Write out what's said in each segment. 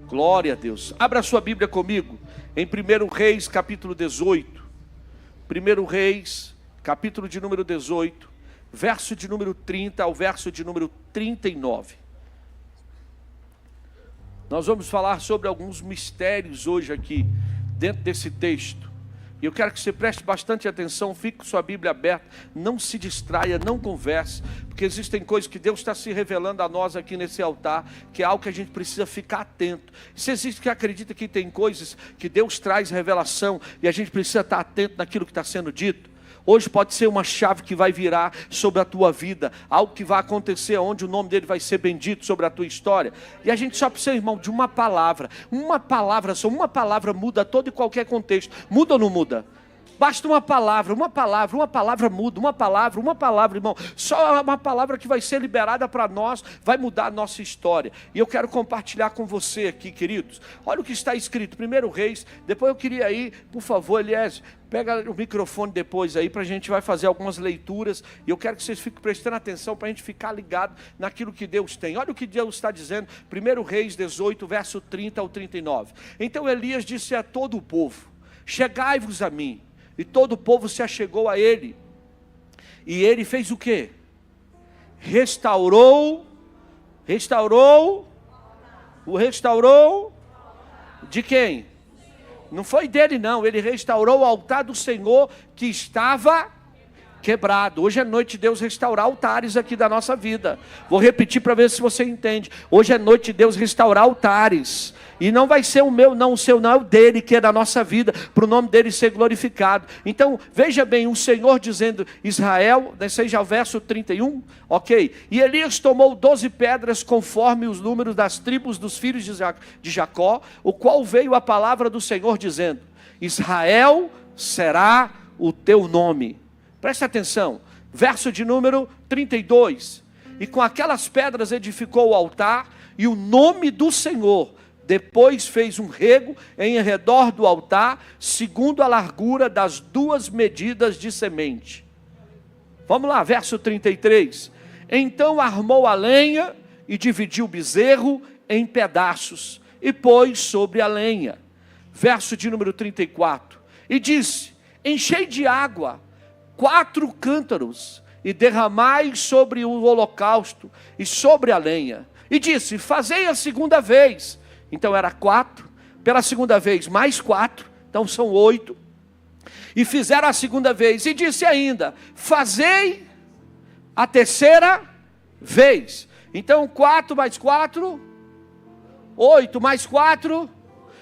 Glória a Deus. Abra sua Bíblia comigo em 1 Reis, capítulo 18. 1 Reis, capítulo de número 18, verso de número 30 ao verso de número 39. Nós vamos falar sobre alguns mistérios hoje aqui, dentro desse texto. E eu quero que você preste bastante atenção, fique com sua Bíblia aberta, não se distraia, não converse, porque existem coisas que Deus está se revelando a nós aqui nesse altar, que é algo que a gente precisa ficar atento. Se existe que acredita que tem coisas que Deus traz revelação, e a gente precisa estar atento naquilo que está sendo dito, hoje pode ser uma chave que vai virar sobre a tua vida, algo que vai acontecer onde o nome dele vai ser bendito sobre a tua história. E a gente só precisa, irmão, de uma palavra só, uma palavra muda todo e qualquer contexto. Muda ou não muda? Basta uma palavra muda, uma palavra, irmão. Só uma palavra que vai ser liberada para nós, vai mudar a nossa história. E eu quero compartilhar com você aqui, queridos. Olha o que está escrito, 1 Reis. Depois eu queria ir, por favor, Eliésio, pega o microfone depois aí, para a gente vai fazer algumas leituras. E eu quero que vocês fiquem prestando atenção, para a gente ficar ligado naquilo que Deus tem. Olha o que Deus está dizendo, 1 Reis 18, verso 30 ao 39. Então Elias disse a todo o povo: chegai-vos a mim. E todo o povo se achegou a ele. E ele fez o quê? Restaurou. De quem? Não foi dele não, ele restaurou o altar do Senhor que estava quebrado. Hoje é noite de Deus restaurar altares aqui da nossa vida. Vou repetir para ver se você entende. Hoje é noite de Deus restaurar altares. E não vai ser o meu não, o seu não, é o dele, que é da nossa vida, para o nome dele ser glorificado. Então, veja bem, o Senhor dizendo, Israel, seja o verso 31, ok? E Elias tomou 12 pedras conforme os números das tribos dos filhos de Jacó, o qual veio a palavra do Senhor dizendo, Israel será o teu nome. Presta atenção, verso de número 32. E com aquelas pedras edificou o altar, e o nome do Senhor depois fez um rego em redor do altar, segundo a largura das 2 medidas de semente. Vamos lá, verso 33. Então armou a lenha e dividiu o bezerro em pedaços, e pôs sobre a lenha. Verso de número 34. E disse, enchei de água 4 cântaros, e derramai sobre o holocausto e sobre a lenha. E disse, fazei a segunda vez. Então era 4, pela segunda vez mais 4, então são 8. E fizeram a segunda vez, e disse ainda, fazei a terceira vez. Então 4 mais 4, 8 mais 4.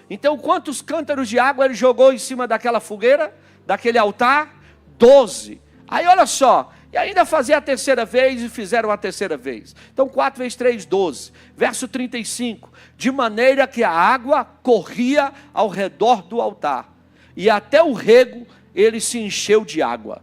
Então quantos cântaros de água ele jogou em cima daquela fogueira, daquele altar? 12. Aí olha só, e ainda fazer a terceira vez, e fizeram a terceira vez. Então 4 vezes 3, 12. Verso 35. De maneira que a água corria ao redor do altar, e até o rego ele se encheu de água.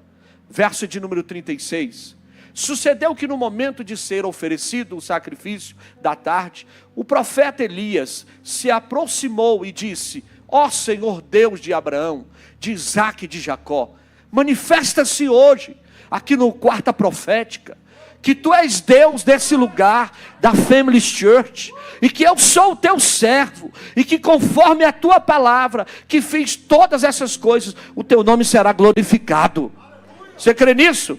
Verso de número 36. Sucedeu que no momento de ser oferecido o sacrifício da tarde, o profeta Elias se aproximou e disse, ó Senhor Deus de Abraão, de Isaque e de Jacó, manifesta-se hoje, aqui no quarta profética, que tu és Deus desse lugar, da Family Church, e que eu sou o teu servo, e que conforme a tua palavra, que fiz todas essas coisas, o teu nome será glorificado. Você crê nisso?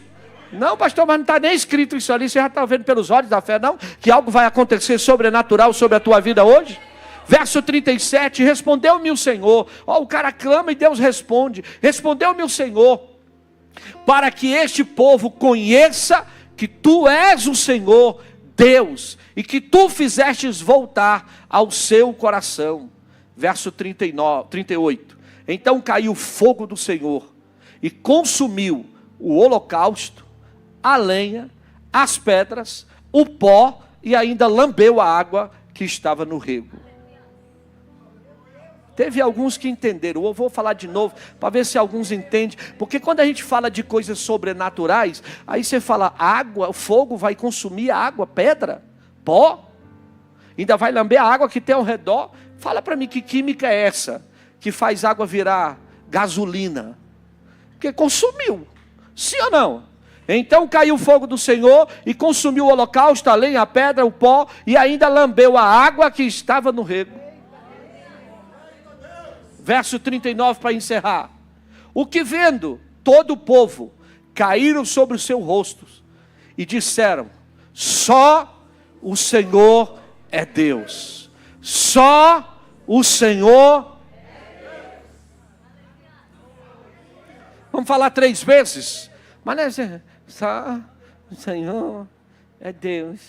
Não, pastor, mas não está nem escrito isso ali, você já está vendo pelos olhos da fé, não? Que algo vai acontecer sobrenatural sobre a tua vida hoje? Verso 37, respondeu-me o Senhor. Ó, o cara clama e Deus responde. Respondeu-me o Senhor, para que este povo conheça que tu és o Senhor Deus, e que tu fizestes voltar ao seu coração. Verso 38. Então caiu o fogo do Senhor, e consumiu o holocausto, a lenha, as pedras, o pó, e ainda lambeu a água que estava no rego. Teve alguns que entenderam, eu vou falar de novo, para ver se alguns entendem, porque quando a gente fala de coisas sobrenaturais, aí você fala água, o fogo vai consumir a água, pedra, pó, ainda vai lamber a água que tem ao redor. Fala para mim que química é essa, que faz água virar gasolina, porque consumiu, sim ou não? Então caiu o fogo do Senhor e consumiu o holocausto, a lenha, a pedra, o pó, e ainda lambeu a água que estava no rego. Verso 39 para encerrar. O que vendo todo o povo, caíram sobre os seus rostos e disseram: só o Senhor é Deus. Só o Senhor. Vamos falar 3 vezes? Mas só o Senhor é Deus.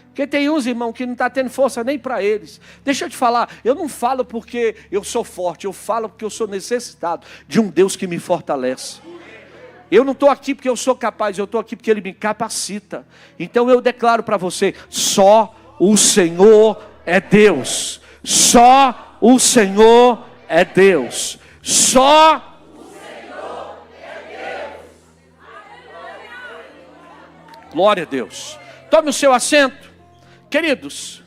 Porque tem uns, irmão, que não está tendo força nem para eles. Deixa eu te falar, eu não falo porque eu sou forte, eu falo porque eu sou necessitado de um Deus que me fortalece. Eu não estou aqui porque eu sou capaz, eu estou aqui porque Ele me capacita. Então eu declaro para você, só o Senhor é Deus. Só o Senhor é Deus. Só o Senhor é Deus. Glória a Deus. Tome o seu assento. Queridos,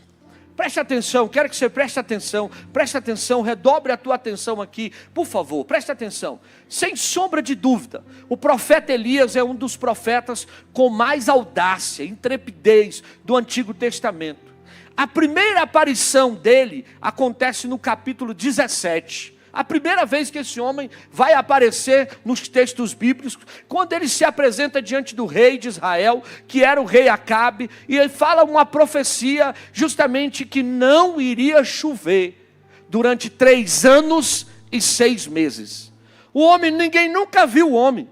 preste atenção, quero que você preste atenção, redobre a tua atenção aqui, por favor, preste atenção. Sem sombra de dúvida, o profeta Elias é um dos profetas com mais audácia, intrepidez do Antigo Testamento. A primeira aparição dele acontece no capítulo 17. A primeira vez que esse homem vai aparecer nos textos bíblicos, quando ele se apresenta diante do rei de Israel, que era o rei Acabe, e ele fala uma profecia justamente que não iria chover durante 3 anos e 6 meses. O homem, ninguém nunca viu o homem,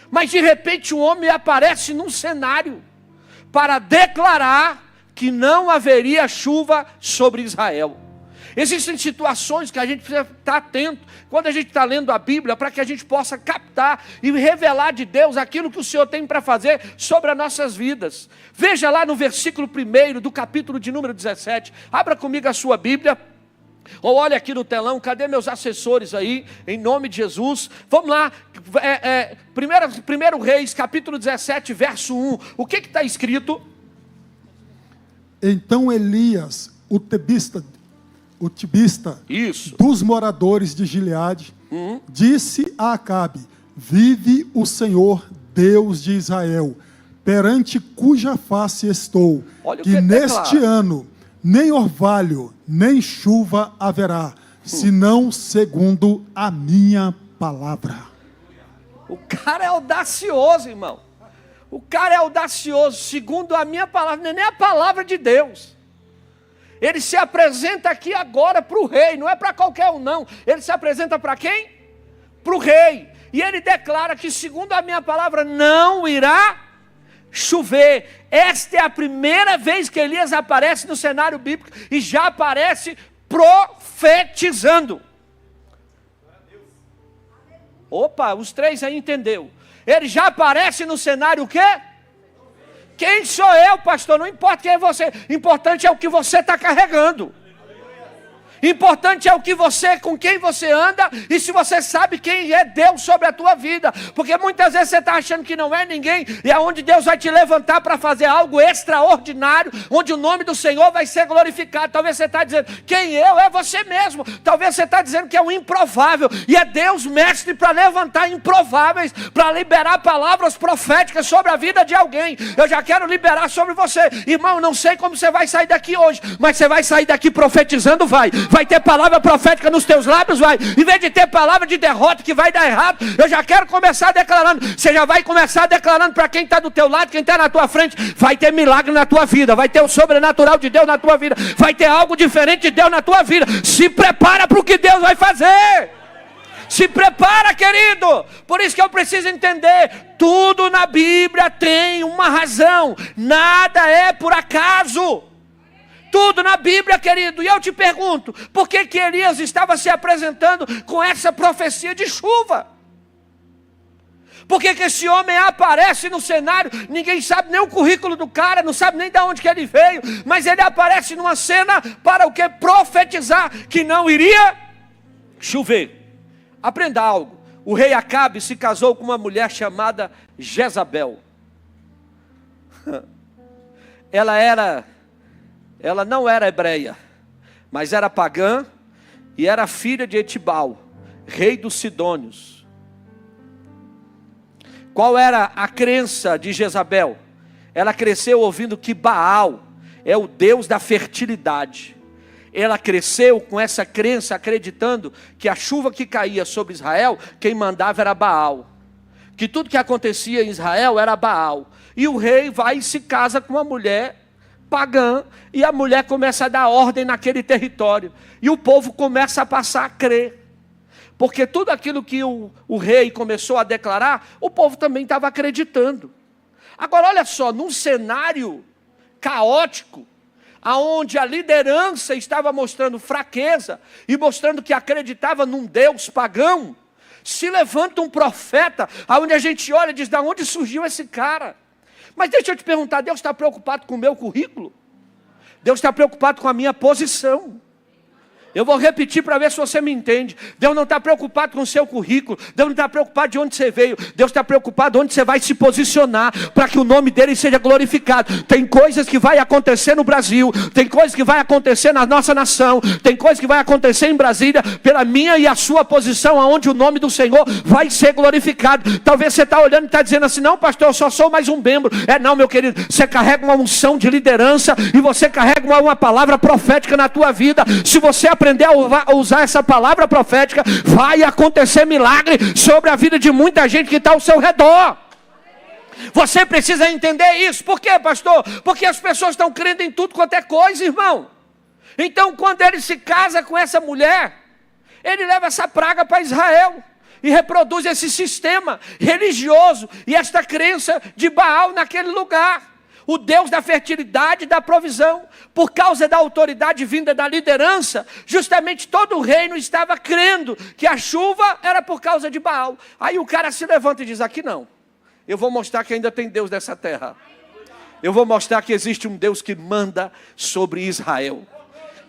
mas de repente o homem aparece num cenário para declarar que não haveria chuva sobre Israel. Existem situações que a gente precisa estar atento quando a gente está lendo a Bíblia, para que a gente possa captar e revelar de Deus aquilo que o Senhor tem para fazer sobre as nossas vidas. Veja lá no versículo 1 do capítulo de número 17. Abra comigo a sua Bíblia. Ou olha aqui no telão, cadê meus assessores aí, em nome de Jesus? Vamos lá, 1 Reis, capítulo 17, verso 1. O que está escrito? Então Elias, o tibista Isso. dos moradores de Gileade, disse a Acabe: vive o Senhor Deus de Israel, perante cuja face estou, Olha que neste ano nem orvalho, nem chuva haverá, senão segundo a minha palavra. O cara é audacioso, irmão. O cara é audacioso, segundo a minha palavra, não é nem a palavra de Deus. Ele se apresenta aqui agora para o rei, não é para qualquer um não. Ele se apresenta para quem? Para o rei. E ele declara que segundo a minha palavra não irá chover. Esta é a primeira vez que Elias aparece no cenário bíblico e já aparece profetizando. Opa, os 3 aí entendeu. Ele já aparece no cenário o quê? Quem sou eu, pastor? Não importa quem é você. Importante é o que você está carregando. Importante é o que você, com quem você anda e se você sabe quem é Deus sobre a tua vida. Porque muitas vezes você está achando que não é ninguém e é onde Deus vai te levantar para fazer algo extraordinário, onde o nome do Senhor vai ser glorificado. Talvez você está dizendo, quem eu? É você mesmo. Talvez você está dizendo que é o improvável e é Deus mestre para levantar improváveis, para liberar palavras proféticas sobre a vida de alguém. Eu já quero liberar sobre você. Irmão, não sei como você vai sair daqui hoje, mas você vai sair daqui profetizando, vai ter palavra profética nos teus lábios, vai. Em vez de ter palavra de derrota que vai dar errado, eu já quero começar declarando. Você já vai começar declarando para quem está do teu lado, quem está na tua frente. Vai ter milagre na tua vida, vai ter o sobrenatural de Deus na tua vida, vai ter algo diferente de Deus na tua vida. Se prepara para o que Deus vai fazer. Se prepara, querido. Por isso que eu preciso entender, tudo na Bíblia tem uma razão, nada é por acaso. Tudo na Bíblia, querido. E eu te pergunto, por que que Elias estava se apresentando com essa profecia de chuva? Por que que esse homem aparece no cenário? Ninguém sabe nem o currículo do cara, não sabe nem de onde que ele veio, mas ele aparece numa cena para o que? Profetizar que não iria chover. Aprenda algo. O rei Acabe se casou com uma mulher chamada Jezabel. Ela não era hebreia, mas era pagã e era filha de Etibal, rei dos Sidônios. Qual era a crença de Jezabel? Ela cresceu ouvindo que Baal é o deus da fertilidade. ela cresceu com essa crença, acreditando que a chuva que caía sobre Israel, quem mandava era Baal. Que tudo que acontecia em Israel era Baal. E o rei vai e se casa com uma mulher pagã, e a mulher começa a dar ordem naquele território. E o povo começa a passar a crer. Porque tudo aquilo que o rei começou a declarar, o povo também estava acreditando. Agora olha só, num cenário caótico, aonde a liderança estava mostrando fraqueza e mostrando que acreditava num Deus pagão, se levanta um profeta, aonde a gente olha e diz, da onde surgiu esse cara? Mas deixa eu te perguntar, Deus está preocupado com o meu currículo? Deus está preocupado com a minha posição? Eu vou repetir para ver se você me entende. Deus não está preocupado com o seu currículo. Deus não está preocupado de onde você veio. Deus está preocupado onde você vai se posicionar para que o nome dele seja glorificado. Tem coisas que vai acontecer no Brasil. Tem coisas que vai acontecer na nossa nação. Tem coisas que vai acontecer em Brasília pela minha e a sua posição, aonde o nome do Senhor vai ser glorificado. Talvez você está olhando e está dizendo assim, não pastor, eu só sou mais um membro. Não, meu querido, você carrega uma unção de liderança e você carrega uma palavra profética na tua vida. Se você aprender a usar essa palavra profética, vai acontecer milagre sobre a vida de muita gente que está ao seu redor. Você precisa entender isso. Por quê, pastor? Porque as pessoas estão crendo em tudo quanto é coisa, irmão. Então, quando ele se casa com essa mulher, ele leva essa praga para Israel e reproduz esse sistema religioso e esta crença de Baal naquele lugar. O Deus da fertilidade e da provisão, por causa da autoridade vinda da liderança, justamente todo o reino estava crendo que a chuva era por causa de Baal. Aí o cara se levanta e diz, aqui não, eu vou mostrar que ainda tem Deus nessa terra. Eu vou mostrar que existe um Deus que manda sobre Israel.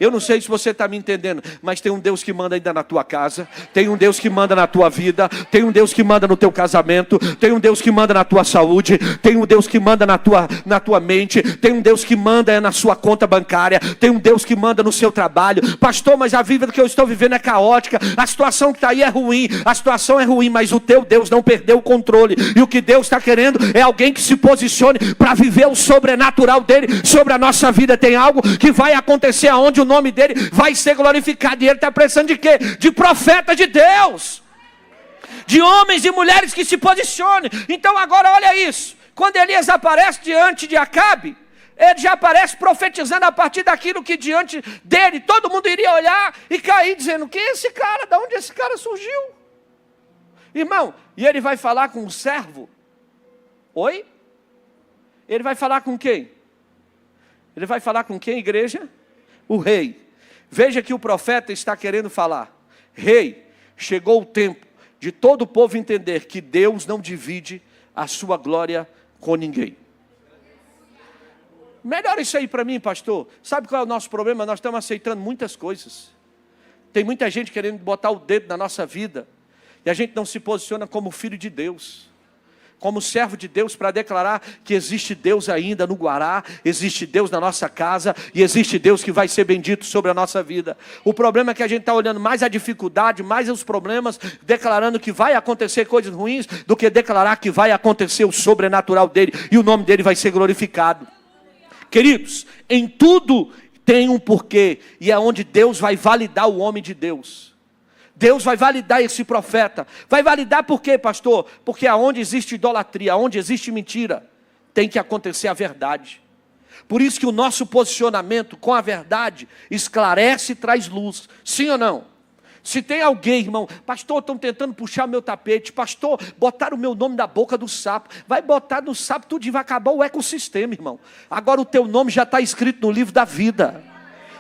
Eu não sei se você está me entendendo, mas tem um Deus que manda ainda na tua casa, tem um Deus que manda na tua vida, tem um Deus que manda no teu casamento, tem um Deus que manda na tua saúde, tem um Deus que manda na tua mente, tem um Deus que manda na sua conta bancária, tem um Deus que manda no seu trabalho. Pastor, mas a vida que eu estou vivendo é caótica, a situação que está aí é ruim, a situação é ruim, mas o teu Deus não perdeu o controle, e o que Deus está querendo é alguém que se posicione para viver o sobrenatural dele sobre a nossa vida. Tem algo que vai acontecer aonde o nome dele vai ser glorificado. E ele está precisando de quê? De profeta de Deus, de homens e mulheres que se posicionem. Então agora olha isso, quando Elias aparece diante de Acabe, ele já aparece profetizando a partir daquilo que diante dele todo mundo iria olhar e cair dizendo, quem é esse cara? De onde esse cara surgiu? Irmão, e ele vai falar com o servo? Oi? Ele vai falar com quem? Ele vai falar com quem, igreja? O rei. Veja que o profeta está querendo falar, rei, chegou o tempo de todo o povo entender que Deus não divide a sua glória com ninguém. Melhora isso aí para mim, pastor. Sabe qual é o nosso problema? Nós estamos aceitando muitas coisas. Tem muita gente querendo botar o dedo na nossa vida, e a gente não se posiciona como filho de Deus, como servo de Deus, para declarar que existe Deus ainda no Guará, existe Deus na nossa casa, e existe Deus que vai ser bendito sobre a nossa vida. O problema é que a gente está olhando mais a dificuldade, mais os problemas, declarando que vai acontecer coisas ruins, do que declarar que vai acontecer o sobrenatural dele, e o nome dele vai ser glorificado. Queridos, em tudo tem um porquê, e é onde Deus vai validar o homem de Deus. Deus vai validar esse profeta. Vai validar por quê, pastor? Porque aonde existe idolatria, aonde existe mentira, tem que acontecer a verdade. Por isso que o nosso posicionamento com a verdade esclarece e traz luz. Sim ou não? Se tem alguém, irmão, pastor, estão tentando puxar meu tapete, pastor, botaram o meu nome na boca do sapo, vai botar no sapo tudo e vai acabar o ecossistema, irmão. Agora o teu nome já está escrito no livro da vida.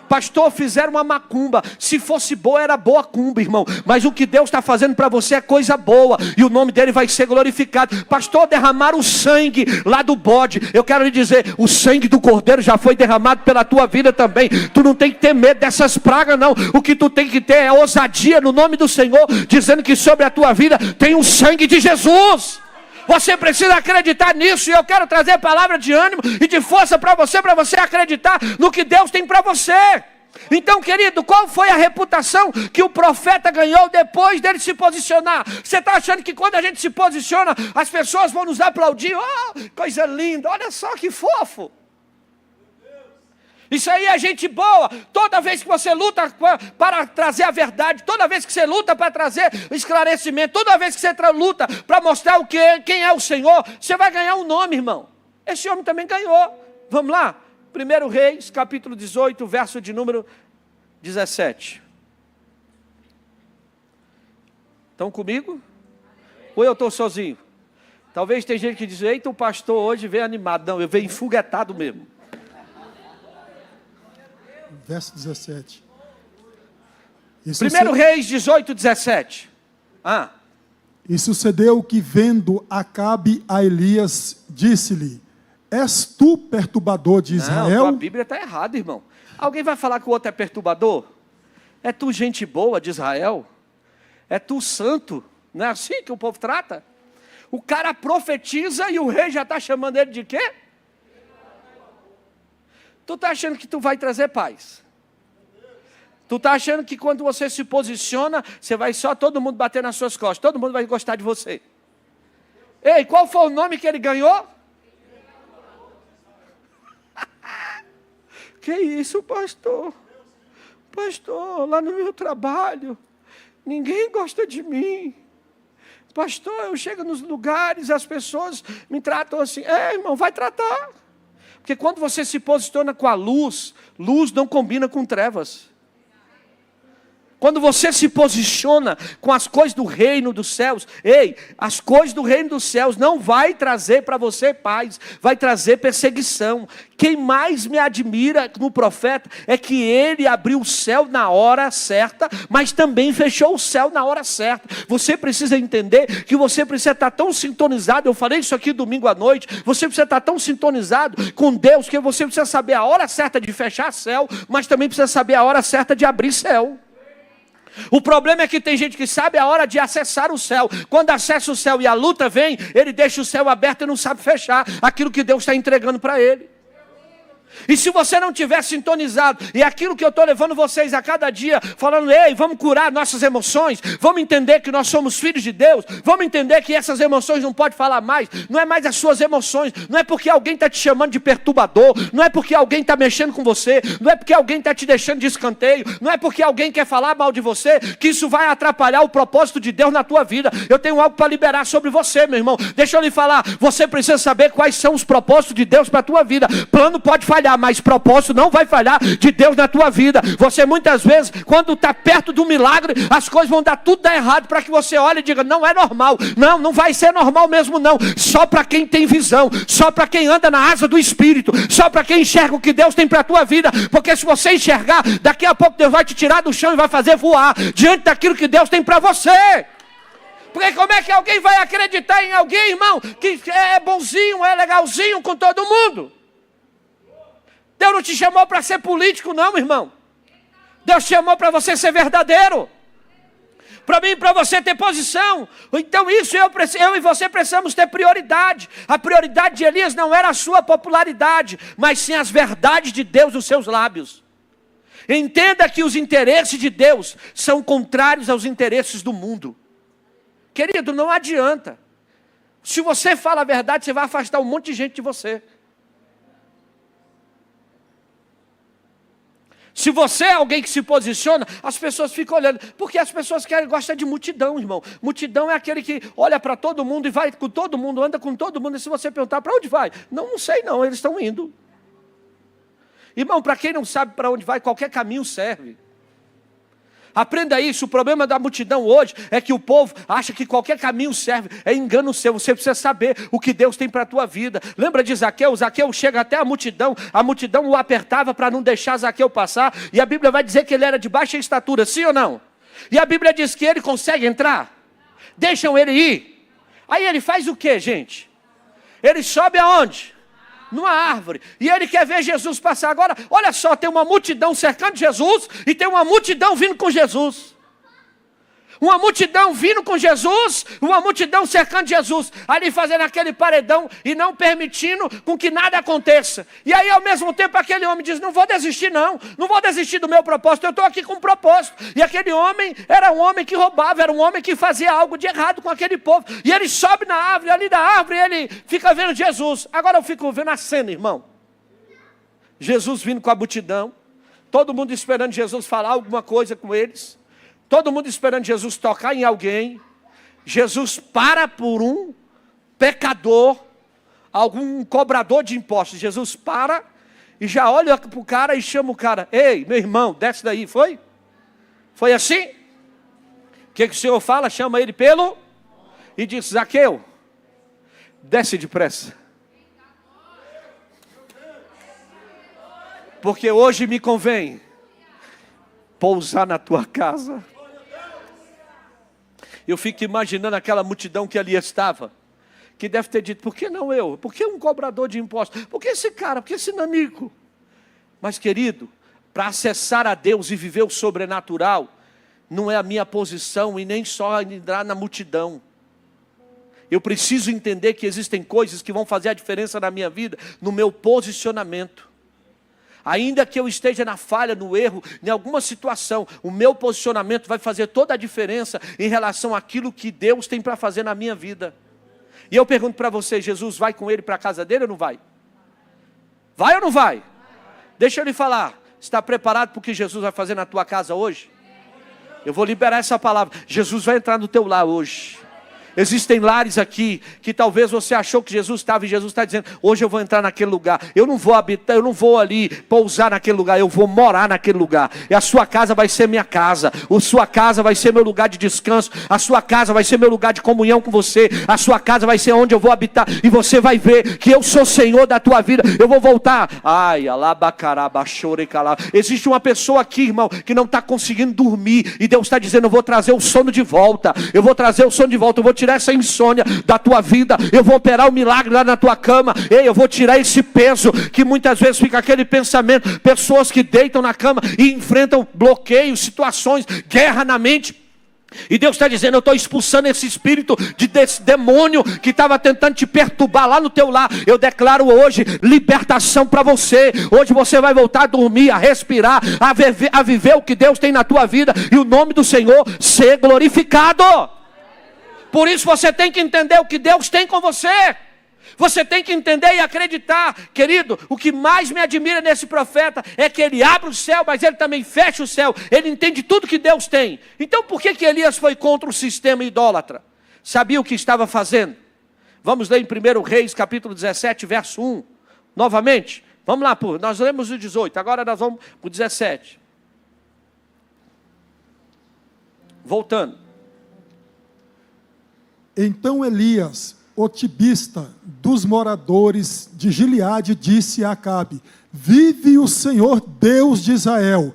Pastor, fizeram uma macumba, se fosse boa era boa cumba, irmão, mas o que Deus está fazendo para você é coisa boa, e o nome dele vai ser glorificado. Pastor, derramaram o sangue lá do bode, eu quero lhe dizer, o sangue do cordeiro já foi derramado pela tua vida também. Tu não tem que ter medo dessas pragas não, o que tu tem que ter é ousadia no nome do Senhor, dizendo que sobre a tua vida tem o sangue de Jesus. Você precisa acreditar nisso, e eu quero trazer palavra de ânimo e de força para você acreditar no que Deus tem para você. Então, querido, qual foi a reputação que o profeta ganhou depois dele se posicionar? Você está achando que quando a gente se posiciona, as pessoas vão nos aplaudir? Oh, coisa linda, olha só que fofo. Isso aí é gente boa. Toda vez que você luta para trazer a verdade, toda vez que você luta para trazer o esclarecimento, toda vez que você luta para mostrar quem é o Senhor, você vai ganhar um nome, irmão. Esse homem também ganhou. Vamos lá? 1 Reis, capítulo 18, verso de número 17. Estão comigo? Ou eu estou sozinho? Talvez tem gente que diz, eita, o pastor hoje veio animado. Não, eu venho enfoguetado mesmo. Verso 17. 1 Reis 18, 17. E sucedeu que, vendo Acabe a Elias, disse-lhe: és tu perturbador de Israel? Não, a Bíblia está errada, irmão. Alguém vai falar que o outro é perturbador? É tu gente boa de Israel? É tu santo? Não é assim que o povo trata? O cara profetiza e o rei já está chamando ele de quê? Tu está achando que tu vai trazer paz? Tu está achando que quando você se posiciona, você vai só todo mundo bater nas suas costas, todo mundo vai gostar de você. Ei, qual foi o nome que ele ganhou? Que isso, pastor? Pastor, lá no meu trabalho, ninguém gosta de mim. Pastor, eu chego nos lugares, as pessoas me tratam assim. Irmão, vai tratar. Porque quando você se posiciona com a luz, luz não combina com trevas. Quando você se posiciona com as coisas do reino dos céus, as coisas do reino dos céus não vai trazer para você paz, vai trazer perseguição. Quem mais me admira no profeta é que ele abriu o céu na hora certa, mas também fechou o céu na hora certa. Você precisa entender que você precisa estar tão sintonizado, eu falei isso aqui domingo à noite, você precisa estar tão sintonizado com Deus, que você precisa saber a hora certa de fechar céu, mas também precisa saber a hora certa de abrir céu. O problema é que tem gente que sabe a hora de acessar o céu. Quando acessa o céu e a luta vem, ele deixa o céu aberto e não sabe fechar aquilo que Deus está entregando para ele. E se você não tiver sintonizado, e aquilo que eu estou levando vocês a cada dia, falando, vamos curar nossas emoções, vamos entender que nós somos filhos de Deus, vamos entender que essas emoções não podem falar mais, não é mais as suas emoções, não é porque alguém está te chamando de perturbador, não é porque alguém está mexendo com você, não é porque alguém está te deixando de escanteio, não é porque alguém quer falar mal de você, que isso vai atrapalhar o propósito de Deus na tua vida. Eu tenho algo para liberar sobre você, meu irmão. Deixa eu lhe falar, você precisa saber quais são os propósitos de Deus para a tua vida. Plano pode falhar, mas propósito não vai falhar de Deus na tua vida. Você muitas vezes, quando está perto do milagre, as coisas vão dar tudo errado, para que você olhe e diga, não é normal. Não vai ser normal mesmo não. Só para quem tem visão, só para quem anda na asa do Espírito, só para quem enxerga o que Deus tem para a tua vida, porque se você enxergar, daqui a pouco Deus vai te tirar do chão e vai fazer voar, diante daquilo que Deus tem para você. Porque como é que alguém vai acreditar em alguém, irmão, que é bonzinho, é legalzinho com todo mundo? Deus não te chamou para ser político, não, irmão. Deus te chamou para você ser verdadeiro. Para mim e para você ter posição. Então isso eu e você precisamos ter prioridade. A prioridade de Elias não era a sua popularidade, mas sim as verdades de Deus nos seus lábios. Entenda que os interesses de Deus são contrários aos interesses do mundo. Querido, não adianta. Se você fala a verdade, você vai afastar um monte de gente de você. Se você é alguém que se posiciona, as pessoas ficam olhando. Porque as pessoas gostam de multidão, irmão. Multidão é aquele que olha para todo mundo e vai com todo mundo, anda com todo mundo. E se você perguntar, para onde vai? Não sei não, eles estão indo. Irmão, para quem não sabe para onde vai, qualquer caminho serve. Aprenda isso. O problema da multidão hoje é que o povo acha que qualquer caminho serve. É engano seu. Você precisa saber o que Deus tem para a tua vida. Lembra de Zaqueu? Zaqueu chega até a multidão o apertava para não deixar Zaqueu passar, e a Bíblia vai dizer que ele era de baixa estatura, sim ou não? E a Bíblia diz que ele consegue entrar. Deixam ele ir. Aí ele faz o que, gente? Ele sobe aonde? Numa árvore, e ele quer ver Jesus passar. Agora, olha só, tem uma multidão cercando Jesus, e tem uma multidão vindo com Jesus. Uma multidão vindo com Jesus, uma multidão cercando Jesus, ali fazendo aquele paredão, e não permitindo com que nada aconteça. E aí, ao mesmo tempo, aquele homem diz, não vou desistir não vou desistir do meu propósito, eu estou aqui com um propósito. E aquele homem era um homem que roubava, era um homem que fazia algo de errado com aquele povo. E ele sobe na árvore, ali da árvore, ele fica vendo Jesus. Agora eu fico vendo a cena, irmão. Jesus vindo com a multidão, todo mundo esperando Jesus falar alguma coisa com eles, todo mundo esperando Jesus tocar em alguém. Jesus para por um pecador, algum cobrador de impostos. Jesus para e já olha para o cara e chama o cara: ei, meu irmão, desce daí. Foi? Foi assim? O que o Senhor fala? Chama ele pelo e diz: Zaqueu, desce depressa, porque hoje me convém pousar na tua casa. Eu fico imaginando aquela multidão que ali estava, que deve ter dito: por que não eu? Por que um cobrador de impostos? Por que esse cara? Por que esse nanico? Mas, querido, para acessar a Deus e viver o sobrenatural, não é a minha posição e nem só entrar na multidão. Eu preciso entender que existem coisas que vão fazer a diferença na minha vida, no meu posicionamento. Ainda que eu esteja na falha, no erro, em alguma situação, o meu posicionamento vai fazer toda a diferença em relação àquilo que Deus tem para fazer na minha vida. E eu pergunto para você: Jesus vai com ele para a casa dele ou não vai? Vai ou não vai? Deixa eu lhe falar, está preparado para o que Jesus vai fazer na tua casa hoje? Eu vou liberar essa palavra. Jesus vai entrar no teu lar hoje. Existem lares aqui que talvez você achou que Jesus estava, e Jesus está dizendo: hoje eu vou entrar naquele lugar. Eu não vou habitar, eu não vou ali pousar naquele lugar, eu vou morar naquele lugar. E a sua casa vai ser minha casa, a sua casa vai ser meu lugar de descanso, a sua casa vai ser meu lugar de comunhão com você, a sua casa vai ser onde eu vou habitar. E você vai ver que eu sou Senhor da tua vida. Eu vou voltar. Ai, alabacaraba, chorecalá. Existe uma pessoa aqui, irmão, que não está conseguindo dormir, e Deus está dizendo: eu vou trazer o sono de volta. Eu vou trazer o sono de volta. Eu vou tirar essa insônia da tua vida. Eu vou operar o milagre lá na tua cama. Ei, eu vou tirar esse peso que muitas vezes fica aquele pensamento. Pessoas que deitam na cama e enfrentam bloqueios, situações, guerra na mente. E Deus está dizendo: eu estou expulsando esse espírito desse demônio que estava tentando te perturbar lá no teu lar. Eu declaro hoje libertação para você. Hoje você vai voltar a dormir, a respirar, a viver o que Deus tem na tua vida, e o nome do Senhor ser glorificado. Por isso você tem que entender o que Deus tem com você. Você tem que entender e acreditar. Querido, o que mais me admira nesse profeta é que ele abre o céu, mas ele também fecha o céu. Ele entende tudo que Deus tem. Então por que Elias foi contra o sistema idólatra? Sabia o que estava fazendo? Vamos ler em 1 Reis, capítulo 17, verso 1. Novamente. Vamos lá, nós lemos o 18, agora nós vamos para o 17. Voltando. Então Elias, o tibista dos moradores de Gileade, disse a Acabe: vive o Senhor Deus de Israel,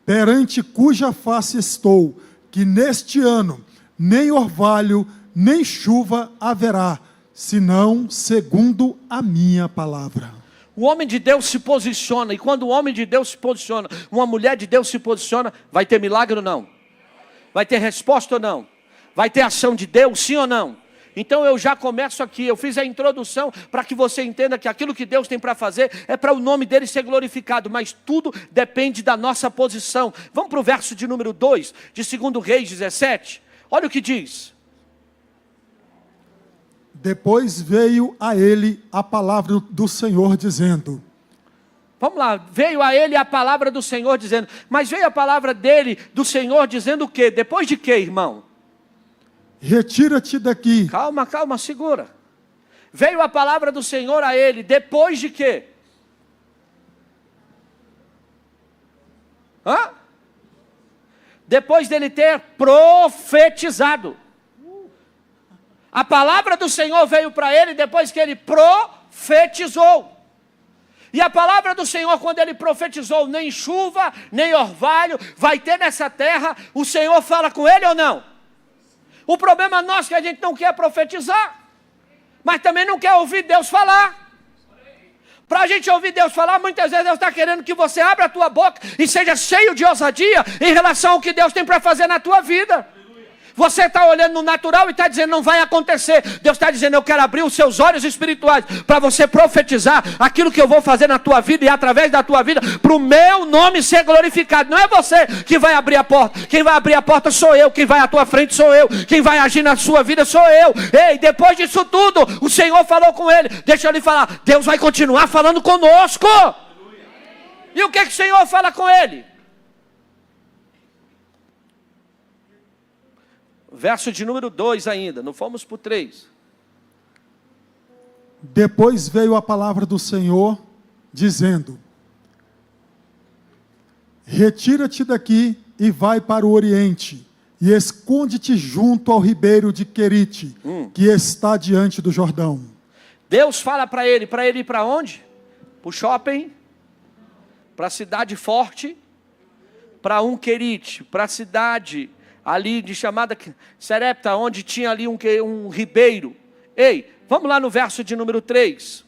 perante cuja face estou, que neste ano nem orvalho, nem chuva haverá, senão segundo a minha palavra. O homem de Deus se posiciona, e quando o homem de Deus se posiciona, uma mulher de Deus se posiciona, vai ter milagre ou não? Vai ter resposta ou não? Vai ter ação de Deus, sim ou não? Então eu já começo aqui, eu fiz a introdução para que você entenda que aquilo que Deus tem para fazer é para o nome dele ser glorificado, mas tudo depende da nossa posição. Vamos para o verso de número 2, de 2 Reis 17, olha o que diz. Depois veio a ele a palavra do Senhor dizendo... Vamos lá, veio a ele a palavra do Senhor dizendo, mas veio a palavra dele, do Senhor dizendo o quê? Depois de quê, irmão? Retira-te daqui. Calma, calma, segura. Veio a palavra do Senhor a ele, depois de quê? Depois dele ter profetizado. A palavra do Senhor veio para ele depois que ele profetizou. E a palavra do Senhor, quando ele profetizou, nem chuva, nem orvalho vai ter nessa terra, o Senhor fala com ele ou não? O problema nosso é que a gente não quer profetizar, mas também não quer ouvir Deus falar. Para a gente ouvir Deus falar, muitas vezes Deus está querendo que você abra a tua boca e seja cheio de ousadia em relação ao que Deus tem para fazer na tua vida. Você está olhando no natural e está dizendo, não vai acontecer. Deus está dizendo, eu quero abrir os seus olhos espirituais para você profetizar aquilo que eu vou fazer na tua vida e através da tua vida, para o meu nome ser glorificado. Não é você que vai abrir a porta. Quem vai abrir a porta sou eu. Quem vai à tua frente sou eu. Quem vai agir na sua vida sou eu. Ei, depois disso tudo, o Senhor falou com ele. Deixa eu lhe falar, Deus vai continuar falando conosco. E o que o Senhor fala com ele? Verso de número 2 ainda, não fomos para o 3. Depois veio a palavra do Senhor, dizendo: retira-te daqui e vai para o Oriente, e esconde-te junto ao ribeiro de Querite, que está diante do Jordão. Deus fala para ele ir para onde? Para o shopping, para a cidade forte, para um Querite, para a cidade ali de chamada Serepta, onde tinha ali um ribeiro. Ei, vamos lá no verso de número 3.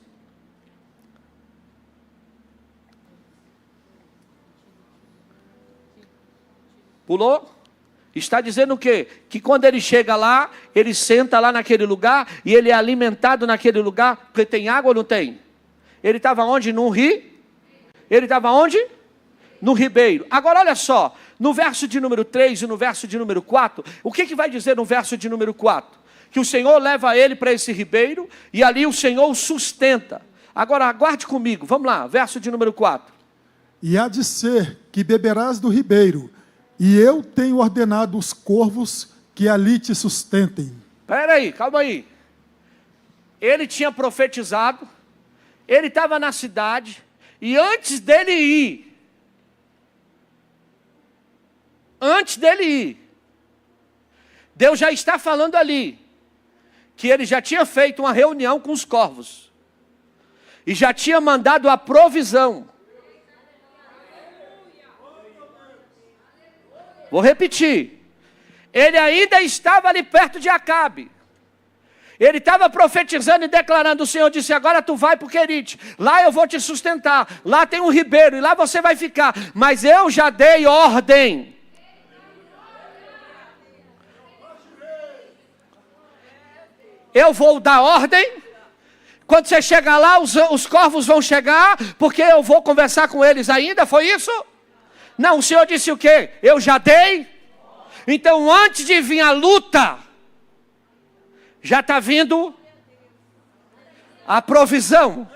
Pulou? Está dizendo o quê? Que quando ele chega lá, ele senta lá naquele lugar e ele é alimentado naquele lugar, porque tem água ou não tem? Ele estava onde? Num rio? Ele estava onde? No ribeiro. Agora olha só, no verso de número 3 e no verso de número 4, o que vai dizer no verso de número 4? Que o Senhor leva ele para esse ribeiro e ali o Senhor o sustenta. Agora aguarde comigo, vamos lá, verso de número 4. E há de ser que beberás do ribeiro, e eu tenho ordenado os corvos que ali te sustentem. Espera aí, calma aí. Ele tinha profetizado, ele estava na cidade, e antes dele ir, Deus já está falando ali, que ele já tinha feito uma reunião com os corvos, e já tinha mandado a provisão. Vou repetir, ele ainda estava ali perto de Acabe, ele estava profetizando e declarando, o Senhor disse, agora tu vai para o Querite, lá eu vou te sustentar, lá tem um ribeiro e lá você vai ficar, mas eu já dei ordem. Eu vou dar ordem, quando você chegar lá, os corvos vão chegar, porque eu vou conversar com eles ainda, foi isso? Não, o Senhor disse o quê? Eu já dei. Então antes de vir a luta, já está vindo a provisão.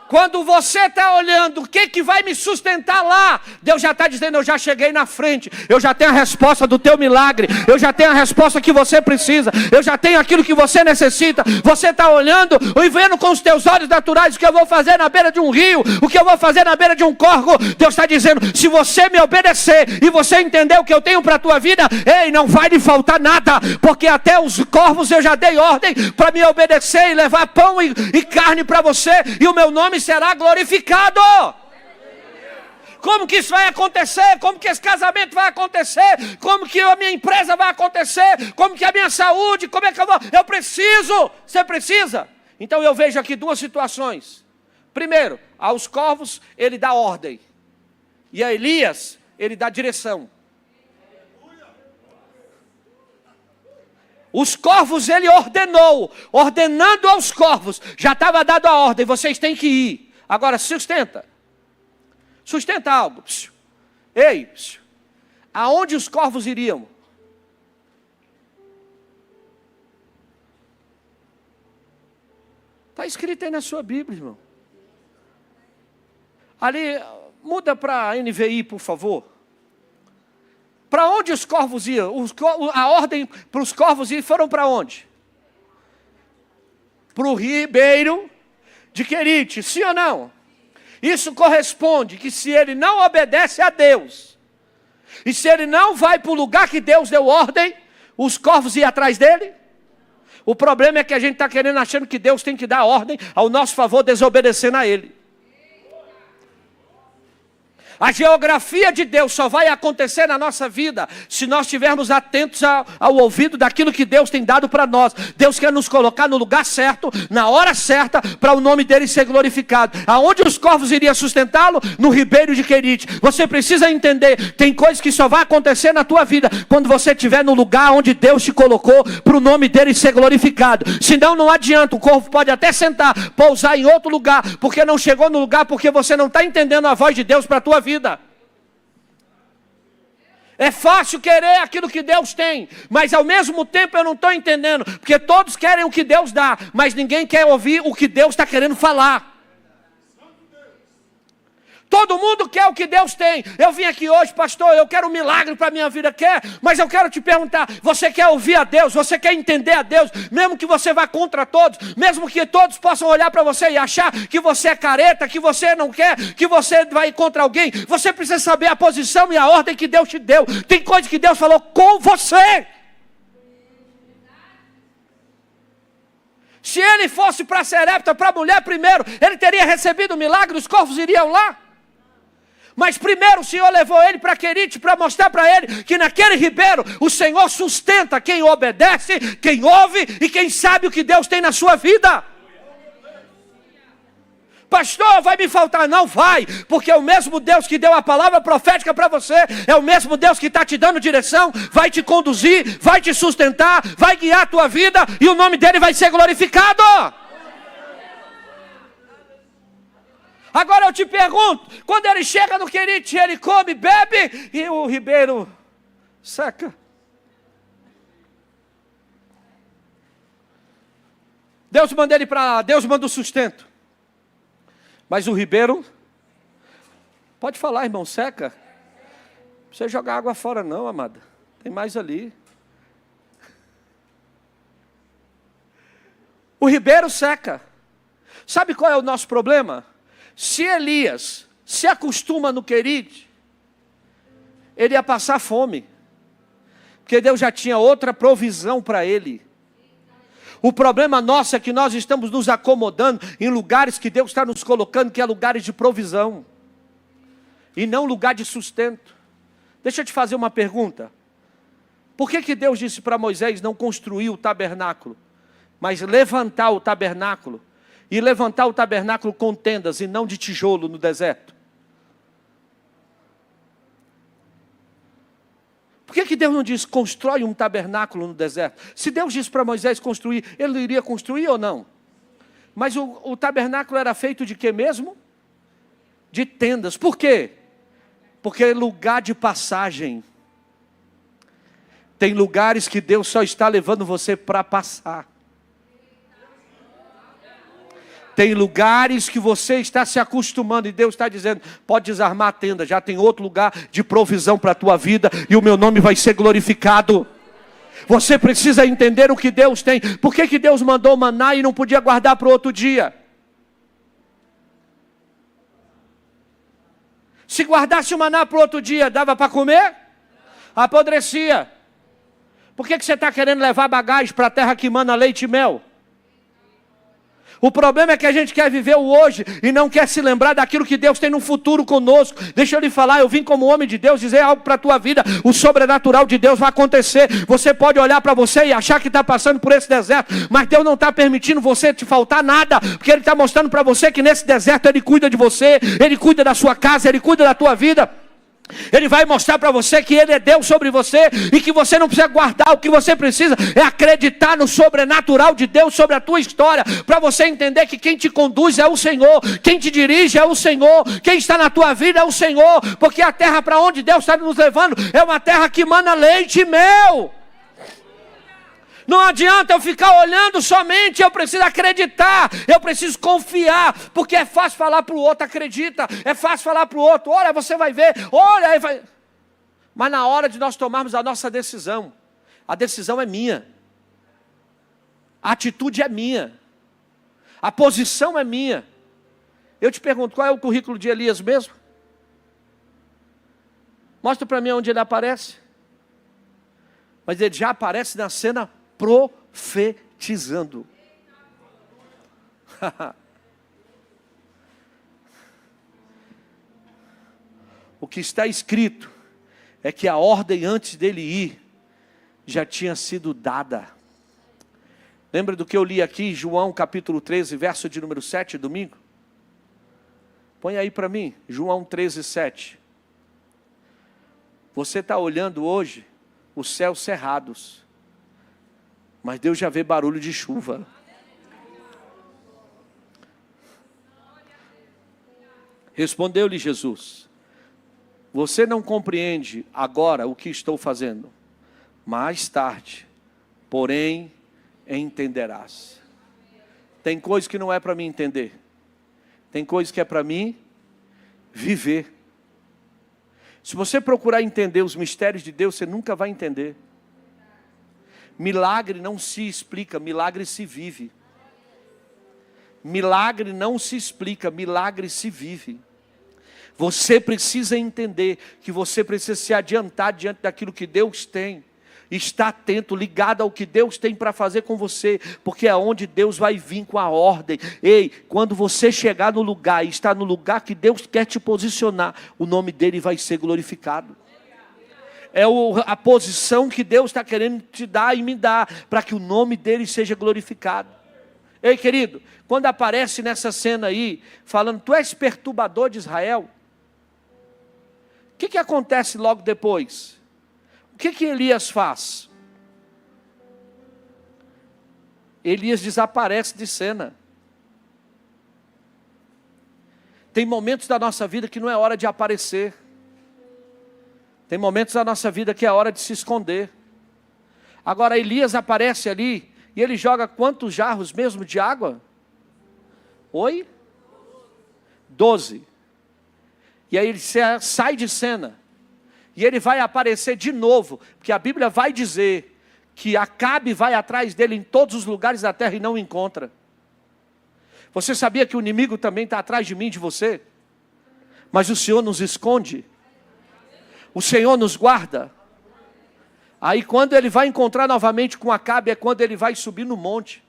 Quando você está olhando o que vai me sustentar lá, Deus já está dizendo, eu já cheguei na frente, eu já tenho a resposta do teu milagre, eu já tenho a resposta que você precisa, eu já tenho aquilo que você necessita. Você está olhando e vendo com os teus olhos naturais o que eu vou fazer na beira de um rio, o que eu vou fazer na beira de um córrego. Deus está dizendo, se você me obedecer e você entender o que eu tenho para a tua vida, ei, não vai lhe faltar nada, porque até os corvos eu já dei ordem para me obedecer e levar pão e carne para você, e o meu nome será glorificado. Como que isso vai acontecer? Como que esse casamento vai acontecer? Como que a minha empresa vai acontecer? Como que a minha saúde? Como é que eu vou? Eu preciso. Você precisa? Então eu vejo aqui duas situações. Primeiro, aos corvos ele dá ordem, e a Elias ele dá direção. Os corvos ele ordenou, ordenando aos corvos, já estava dado a ordem, vocês têm que ir. Agora sustenta algo. Ei, aonde os corvos iriam? Está escrito aí na sua Bíblia, irmão. Ali, muda para NVI, por favor. Para onde os corvos iam? A ordem para os corvos ir foram para onde? Para o ribeiro de Querite, sim ou não? Isso corresponde que se ele não obedece a Deus, e se ele não vai para o lugar que Deus deu ordem, os corvos iam atrás dele? O problema é que a gente está querendo, achando que Deus tem que dar ordem ao nosso favor, desobedecendo a Ele. A geografia de Deus só vai acontecer na nossa vida se nós estivermos atentos ao ouvido daquilo que Deus tem dado para nós. Deus quer nos colocar no lugar certo, na hora certa, para o nome dele ser glorificado. Aonde os corvos iriam sustentá-lo? No ribeiro de Querite. Você precisa entender, tem coisas que só vai acontecer na tua vida quando você estiver no lugar onde Deus te colocou, para o nome dele ser glorificado. Senão não adianta, o corvo pode até sentar, pousar em outro lugar, porque não chegou no lugar, porque você não está entendendo a voz de Deus para a tua vida. É fácil querer aquilo que Deus tem, mas ao mesmo tempo eu não estou entendendo, porque todos querem o que Deus dá, mas ninguém quer ouvir o que Deus está querendo falar. Todo mundo quer o que Deus tem. Eu vim aqui hoje, pastor, eu quero um milagre para a minha vida. Quer? Mas eu quero te perguntar, você quer ouvir a Deus? Você quer entender a Deus? Mesmo que você vá contra todos, mesmo que todos possam olhar para você e achar que você é careta, que você não quer, que você vai contra alguém, você precisa saber a posição e a ordem que Deus te deu. Tem coisa que Deus falou com você. Se ele fosse para Serepta, para a mulher primeiro, ele teria recebido o milagre, os corvos iriam lá. Mas primeiro o Senhor levou ele para Querite, para mostrar para ele que naquele ribeiro o Senhor sustenta quem obedece, quem ouve e quem sabe o que Deus tem na sua vida. Pastor, vai me faltar? Não vai, porque é o mesmo Deus que deu a palavra profética para você, é o mesmo Deus que está te dando direção, vai te conduzir, vai te sustentar, vai guiar a tua vida e o nome dele vai ser glorificado. Agora eu te pergunto, quando ele chega no Querite, ele come, bebe e o ribeiro seca. Deus manda ele para lá, Deus manda o sustento. Mas o ribeiro, pode falar, irmão, seca. Não precisa jogar água fora não, amada. Tem mais ali. O ribeiro seca. Sabe qual é o nosso problema? Se Elias se acostuma no Querite, ele ia passar fome. Porque Deus já tinha outra provisão para ele. O problema nosso é que nós estamos nos acomodando em lugares que Deus está nos colocando, que é lugares de provisão. E não lugar de sustento. Deixa eu te fazer uma pergunta. Por que Deus disse para Moisés não construir o tabernáculo, mas levantar o tabernáculo? E levantar o tabernáculo com tendas e não de tijolo no deserto? Por que Deus não diz, constrói um tabernáculo no deserto? Se Deus disse para Moisés construir, ele iria construir ou não? Mas o tabernáculo era feito de quê mesmo? De tendas. Por quê? Porque é lugar de passagem. Tem lugares que Deus só está levando você para passar. Tem lugares que você está se acostumando e Deus está dizendo, pode desarmar a tenda, já tem outro lugar de provisão para a tua vida e o meu nome vai ser glorificado. Você precisa entender o que Deus tem. Por que Deus mandou maná e não podia guardar para o outro dia? Se guardasse o maná para o outro dia, dava para comer? Apodrecia. Por que você está querendo levar bagagem para a terra que mana leite e mel? O problema é que a gente quer viver o hoje e não quer se lembrar daquilo que Deus tem no futuro conosco. Deixa eu lhe falar, eu vim como homem de Deus dizer algo para a tua vida. O sobrenatural de Deus vai acontecer. Você pode olhar para você e achar que está passando por esse deserto, mas Deus não está permitindo você te faltar nada, porque Ele está mostrando para você que nesse deserto Ele cuida de você, Ele cuida da sua casa, Ele cuida da tua vida. Ele vai mostrar para você que Ele é Deus sobre você e que você não precisa guardar. O que você precisa é acreditar no sobrenatural de Deus sobre a tua história, para você entender que quem te conduz é o Senhor, quem te dirige é o Senhor, quem está na tua vida é o Senhor, porque a terra para onde Deus está nos levando é uma terra que mana leite e mel. Não adianta eu ficar olhando somente, eu preciso acreditar, eu preciso confiar, porque é fácil falar para o outro, acredita, é fácil falar para o outro, olha, você vai ver, olha, aí vai. Mas na hora de nós tomarmos a nossa decisão, a decisão é minha, a atitude é minha, a posição é minha. Eu te pergunto, qual é o currículo de Elias mesmo? Mostra para mim onde ele aparece. Mas ele já aparece na cena profetizando. O que está escrito é que a ordem antes dele ir já tinha sido dada. Lembra do que eu li aqui, João capítulo 13, verso de número 7, domingo? Põe aí para mim, João 13, 7. Você está olhando hoje os céus cerrados, mas Deus já vê barulho de chuva. Respondeu-lhe Jesus: você não compreende agora o que estou fazendo, mais tarde, porém, entenderás. Tem coisa que não é para mim entender, tem coisa que é para mim viver. Se você procurar entender os mistérios de Deus, você nunca vai entender. Milagre não se explica, milagre se vive. Milagre não se explica, milagre se vive. Você precisa entender que você precisa se adiantar diante daquilo que Deus tem. Está atento, ligado ao que Deus tem para fazer com você, porque é onde Deus vai vir com a ordem. Ei, quando você chegar no lugar e estar no lugar que Deus quer te posicionar, o nome dele vai ser glorificado. É a posição que Deus está querendo te dar e me dar, para que o nome dele seja glorificado. Ei, querido, quando aparece nessa cena aí, falando, tu és perturbador de Israel, o que acontece logo depois? O que Elias faz? Elias desaparece de cena. Tem momentos da nossa vida que não é hora de aparecer. Tem momentos da nossa vida que é hora de se esconder. Agora Elias aparece ali, e ele joga quantos jarros mesmo de água? Oi? 12. E aí ele sai de cena. E ele vai aparecer de novo, porque a Bíblia vai dizer que Acabe vai atrás dele em todos os lugares da terra e não o encontra. Você sabia que o inimigo também está atrás de mim e de você? Mas o Senhor nos esconde. O Senhor nos guarda. Aí quando ele vai encontrar novamente com Acabe, é quando ele vai subir no monte.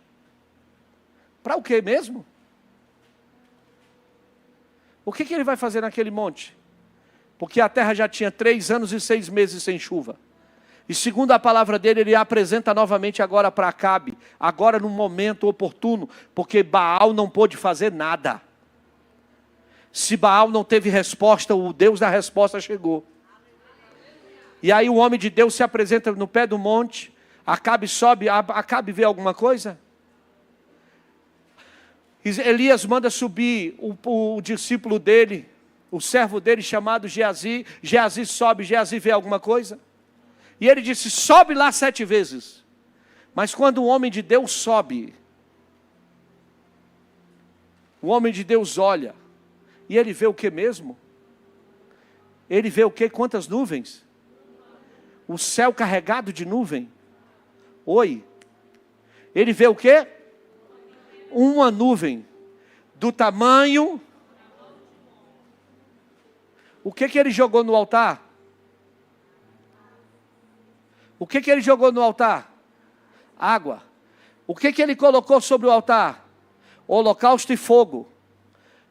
Para o quê mesmo? O que ele vai fazer naquele monte? Porque a terra já tinha 3 anos e 6 meses sem chuva. E segundo a palavra dele, ele apresenta novamente agora para Acabe. Agora no momento oportuno. Porque Baal não pôde fazer nada. Se Baal não teve resposta, o Deus da resposta chegou. E aí o homem de Deus se apresenta no pé do monte. Acabe sobe. Acabe vê alguma coisa? Elias manda subir o discípulo dele, o servo dele chamado Geazi. Geazi sobe, Geazi vê alguma coisa? E ele disse, sobe lá 7 vezes. Mas quando o homem de Deus sobe, o homem de Deus olha, e ele vê o que mesmo? Ele vê o que? Quantas nuvens? O céu carregado de nuvem. Oi. Ele vê o que? Uma nuvem do tamanho. O que ele jogou no altar? O que ele jogou no altar? Água. O que ele colocou sobre o altar? Holocausto e fogo.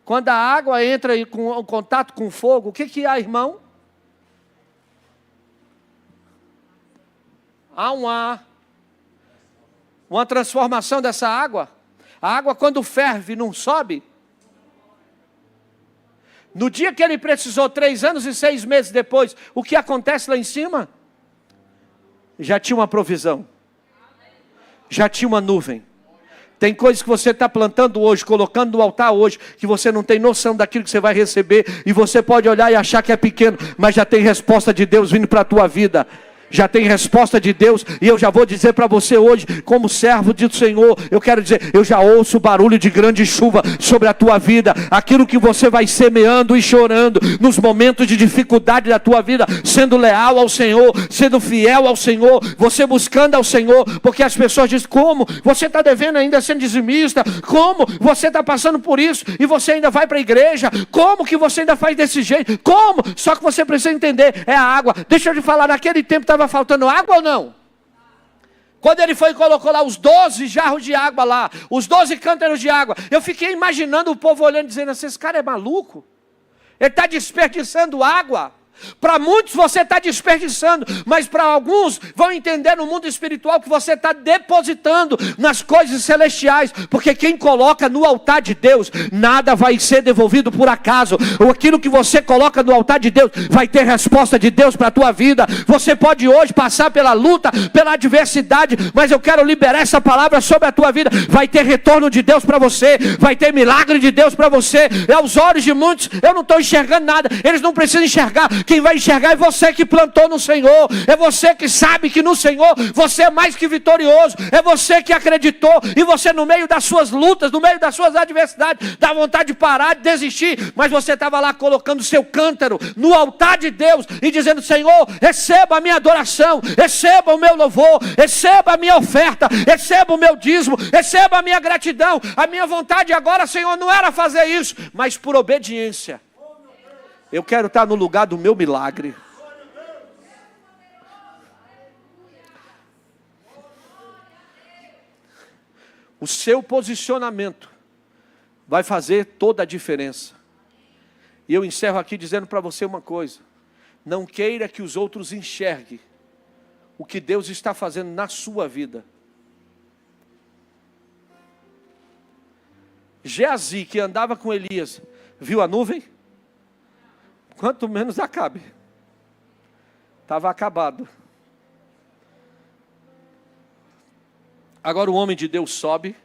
Quando a água entra em contato com o fogo, o que há, irmão? Há uma transformação dessa água. A água quando ferve não sobe. No dia que ele precisou, 3 anos e 6 meses depois, o que acontece lá em cima? Já tinha uma provisão. Já tinha uma nuvem. Tem coisas que você está plantando hoje, colocando no altar hoje, que você não tem noção daquilo que você vai receber, e você pode olhar e achar que é pequeno, mas já tem resposta de Deus vindo para a tua vida. Já tem resposta de Deus, e eu já vou dizer para você hoje, como servo do Senhor, eu quero dizer, eu já ouço o barulho de grande chuva sobre a tua vida, aquilo que você vai semeando e chorando, nos momentos de dificuldade da tua vida, sendo leal ao Senhor, sendo fiel ao Senhor, você buscando ao Senhor, porque as pessoas dizem, como? Você está devendo ainda sendo dizimista? Como? Você está passando por isso, e você ainda vai para a igreja? Como que você ainda faz desse jeito? Como? Só que você precisa entender, é a água. Deixa eu te falar, naquele tempo estava faltando água ou não? Quando ele foi e colocou lá os 12 jarros de água lá, os 12 cântaros de água, eu fiquei imaginando o povo olhando, dizendo assim, esse cara é maluco? Ele está desperdiçando água. Para muitos você está desperdiçando, mas para alguns vão entender no mundo espiritual que você está depositando nas coisas celestiais, porque quem coloca no altar de Deus, nada vai ser devolvido por acaso. Ou aquilo que você coloca no altar de Deus, vai ter resposta de Deus para a tua vida. Você pode hoje passar pela luta, pela adversidade, mas eu quero liberar essa palavra sobre a tua vida. Vai ter retorno de Deus para você, vai ter milagre de Deus para você. Aos olhos de muitos, eu não estou enxergando nada, eles não precisam enxergar, Quem vai enxergar é você que plantou no Senhor. É você que sabe que no Senhor você é mais que vitorioso. É você que acreditou. E você, no meio das suas lutas, no meio das suas adversidades, dá vontade de parar, de desistir. Mas você estava lá colocando o seu cântaro no altar de Deus e dizendo: Senhor, receba a minha adoração, receba o meu louvor, receba a minha oferta, receba o meu dízimo, receba a minha gratidão. A minha vontade agora, Senhor, não era fazer isso, mas por obediência. Eu quero estar no lugar do meu milagre. O seu posicionamento vai fazer toda a diferença. E eu encerro aqui dizendo para você uma coisa: não queira que os outros enxerguem o que Deus está fazendo na sua vida. Geazi, que andava com Elias, viu a nuvem? Quanto menos Acabe. Estava acabado. Agora o homem de Deus sobe.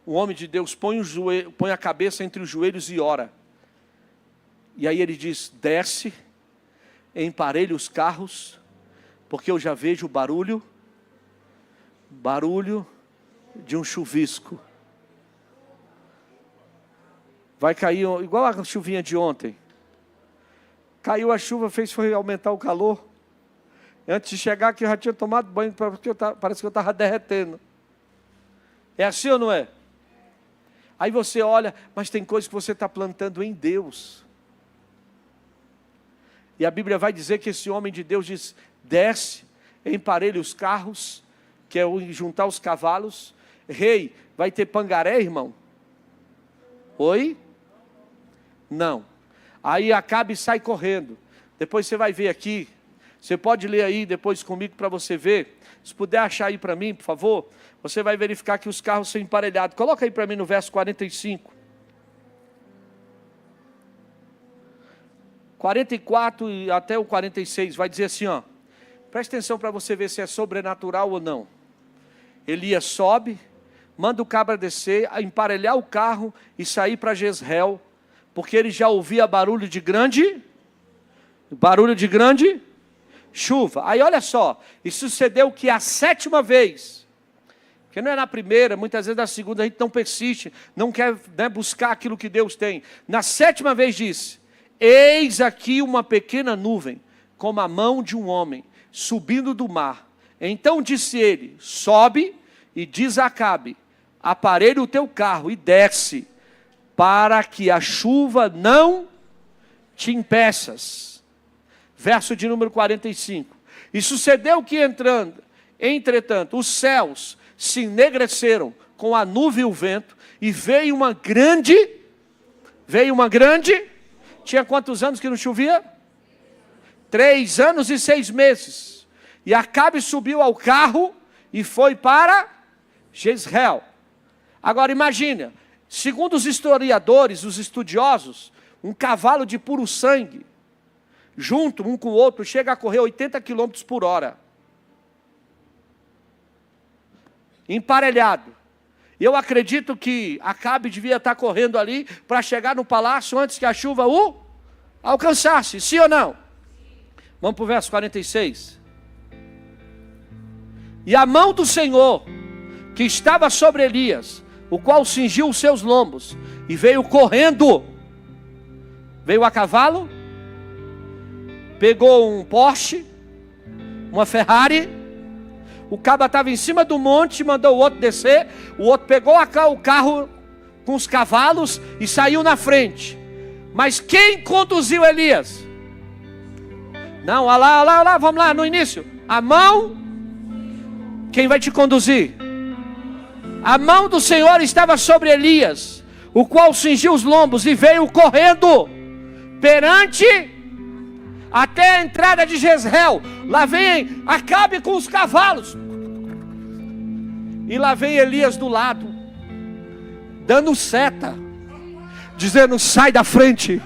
O homem de Deus põe a cabeça entre os joelhos e ora. E aí ele diz: desce, emparelhe os carros, porque eu já vejo barulho de um chuvisco. Vai cair igual a chuvinha de ontem. Caiu a chuva, foi aumentar o calor. Antes de chegar aqui eu já tinha tomado banho, porque parece que eu estava derretendo. É assim ou não é? Aí você olha, mas tem coisas que você está plantando em Deus. E a Bíblia vai dizer que esse homem de Deus diz: desce, emparelhe os carros, que é juntar os cavalos. Rei, vai ter pangaré, irmão? Oi? Não. Aí Acabe sai correndo. Depois você vai ver aqui. Você pode ler aí depois comigo para você ver. Se puder achar aí para mim, por favor. Você vai verificar que os carros são emparelhados. Coloca aí para mim no verso 45. 44 e até o 46. Vai dizer assim, ó. Presta atenção para você ver se é sobrenatural ou não. Elias sobe, manda o cabra descer, emparelhar o carro e sair para Jezreel, porque ele já ouvia barulho de grande chuva. Aí olha só, e sucedeu que a 7ª vez, porque não é na primeira, muitas vezes na segunda a gente não persiste, não quer, né, buscar aquilo que Deus tem. Na 7ª vez disse: eis aqui uma pequena nuvem, como a mão de um homem, subindo do mar. Então disse ele: sobe e diz a Acabe: aparelha o teu carro e desce, para que a chuva não te impeças. Verso de número 45. E sucedeu que entretanto, os céus se ennegreceram com a nuvem e o vento, e veio uma grande, tinha quantos anos que não chovia? 3 anos e 6 meses. E Acabe subiu ao carro e foi para Jezreel. Agora imagina, segundo os historiadores, os estudiosos, um cavalo de puro sangue, junto um com o outro, chega a correr 80 km por hora. Emparelhado. Eu acredito que Acabe devia estar correndo ali para chegar no palácio antes que a chuva o alcançasse. Sim ou não? Vamos para o verso 46. E a mão do Senhor, que estava sobre Elias, o qual cingiu os seus lombos, e veio correndo, veio a cavalo, pegou um Porsche, uma Ferrari, o caba estava em cima do monte, mandou o outro descer, o outro pegou o carro com os cavalos e saiu na frente. Mas quem conduziu Elias? Não, olha lá, vamos lá, no início. A mão, quem vai te conduzir? A mão do Senhor estava sobre Elias, o qual cingiu os lombos e veio correndo perante até a entrada de Jezreel. Lá vem Acabe com os cavalos, e lá vem Elias do lado, dando seta, dizendo: sai da frente,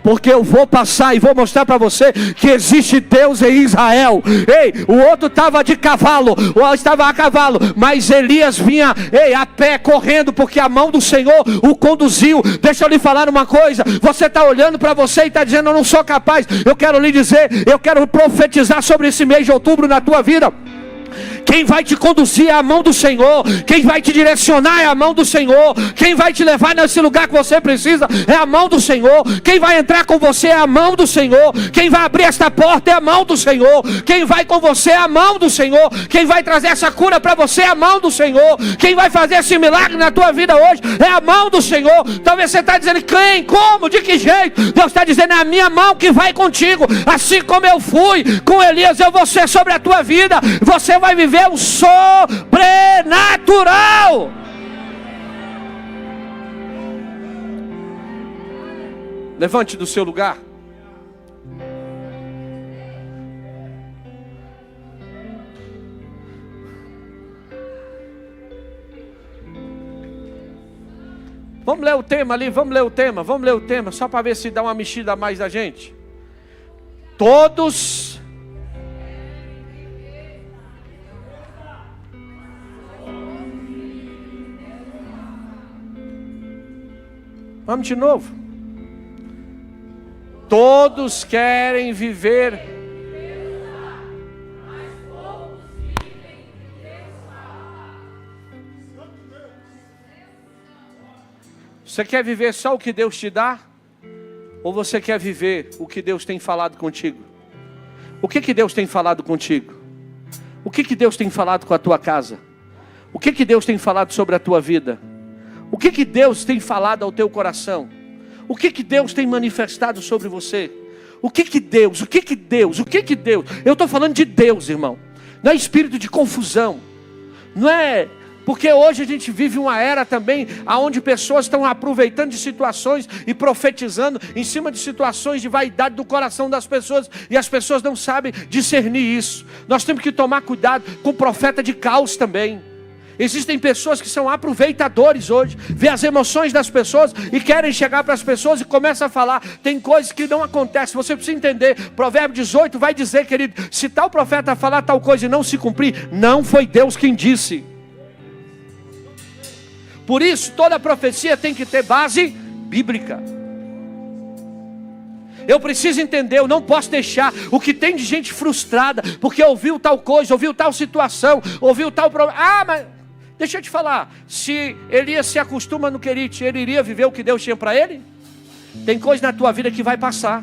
porque eu vou passar e vou mostrar para você que existe Deus em Israel. Ei, o outro estava de cavalo, o outro estava a cavalo, mas Elias vinha, a pé, correndo, porque a mão do Senhor o conduziu. Deixa eu lhe falar uma coisa, você está olhando para você e está dizendo, eu não sou capaz. Eu quero lhe dizer, eu quero profetizar sobre esse mês de outubro na tua vida. Quem vai te conduzir é a mão do Senhor. Quem vai te direcionar é a mão do Senhor. Quem vai te levar nesse lugar que você precisa é a mão do Senhor. Quem vai entrar com você é a mão do Senhor. Quem vai abrir esta porta é a mão do Senhor. Quem vai com você é a mão do Senhor. Quem vai trazer essa cura para você é a mão do Senhor. Quem vai fazer esse milagre na tua vida hoje é a mão do Senhor. Talvez você está dizendo, quem, como, de que jeito? Deus está dizendo, é a minha mão que vai contigo. Assim como eu fui com Elias, eu vou ser sobre a tua vida. Você vai viver o sobrenatural. Levante do seu lugar. Vamos ler o tema ali, vamos ler o tema, só para ver se dá uma mexida a mais da gente. Todos. Vamos de novo. Todos querem viver. Você quer viver só o que Deus te dá? Ou você quer viver o que Deus tem falado contigo? O que Deus tem falado contigo? O que Deus tem falado com a tua casa? O que Deus tem falado sobre a tua vida? O que Deus tem falado ao teu coração? O que Deus tem manifestado sobre você? O que Deus? Eu estou falando de Deus, irmão. Não é espírito de confusão. Não é... Porque hoje a gente vive uma era também onde pessoas estão aproveitando de situações e profetizando em cima de situações de vaidade do coração das pessoas, e as pessoas não sabem discernir isso. Nós temos que tomar cuidado com o profeta de caos também. Existem pessoas que são aproveitadores hoje, vê as emoções das pessoas e querem chegar para as pessoas e começam a falar. Tem coisas que não acontecem, você precisa entender. Provérbio 18 vai dizer, querido, se tal profeta falar tal coisa e não se cumprir, não foi Deus quem disse. Por isso, toda profecia tem que ter base bíblica. Eu preciso entender, eu não posso deixar o que tem de gente frustrada, porque ouviu tal coisa, ouviu tal situação, ouviu tal problema. Ah, mas deixa eu te falar, se Elias se acostuma no Querite, ele iria viver o que Deus tinha para ele? Tem coisa na tua vida que vai passar.